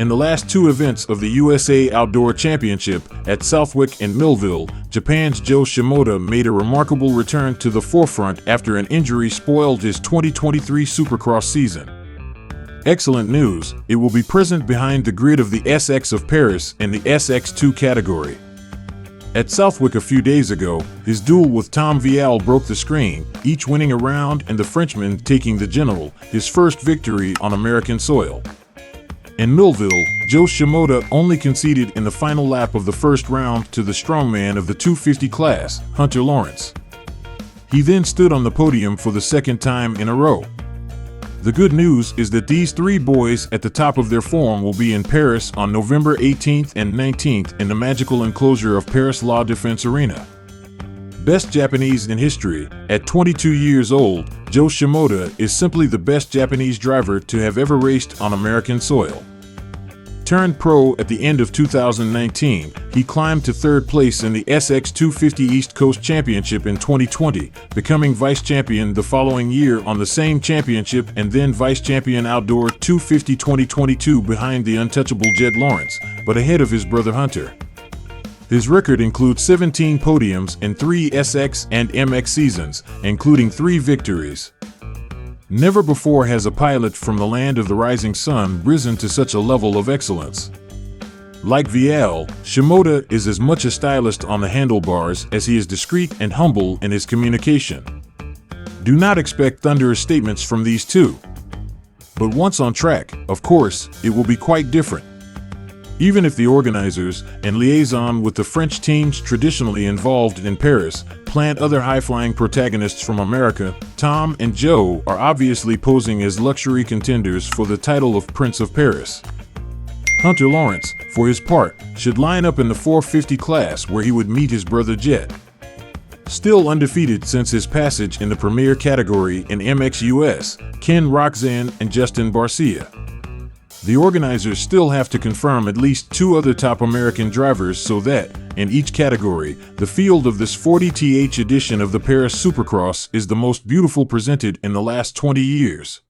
In the last two events of the USA Outdoor Championship at Southwick and Millville, Japan's Joe Shimoda made a remarkable return to the forefront after an injury spoiled his 2023 Supercross season. Excellent news, it will be present behind the grid of the SX of Paris in the SX2 category. At Southwick a few days ago, his duel with Tom Vial broke the screen, each winning a round and the Frenchman taking the general, his first victory on American soil. In Millville, Joe Shimoda only conceded in the final lap of the first round to the strongman of the 250 class, Hunter Lawrence. He then stood on the podium for the second time in a row. The good news is that these three boys at the top of their form will be in Paris on November 18th and 19th in the magical enclosure of Paris La Défense Arena. Best Japanese in history, at 22 years old, Joe Shimoda is simply the best Japanese driver to have ever raced on American soil. Turned pro at the end of 2019, he climbed to third place in the SX 250 East Coast Championship in 2020, becoming vice champion the following year on the same championship and then vice champion outdoor 250 2022 behind the untouchable Jed Lawrence, but ahead of his brother Hunter. His record includes 17 podiums in 3 SX and MX seasons, including 3 victories. Never before has a pilot from the land of the rising sun risen to such a level of excellence. Like Vial, Shimoda is as much a stylist on the handlebars as he is discreet and humble in his communication. Do not expect thunderous statements from these two. But once on track, of course, it will be quite different. Even if the organizers, in liaison with the French teams traditionally involved in Paris, plan other high-flying protagonists from America, Tom and Joe are obviously posing as luxury contenders for the title of Prince of Paris. Hunter Lawrence, for his part, should line up in the 450 class where he would meet his brother Jet. Still undefeated since his passage in the premier category in MX US, Ken Roxanne and Justin Barcia. The organizers still have to confirm at least 2 other top American drivers so that, in each category, the field of this 40th edition of the Paris Supercross is the most beautiful presented in the last 20 years.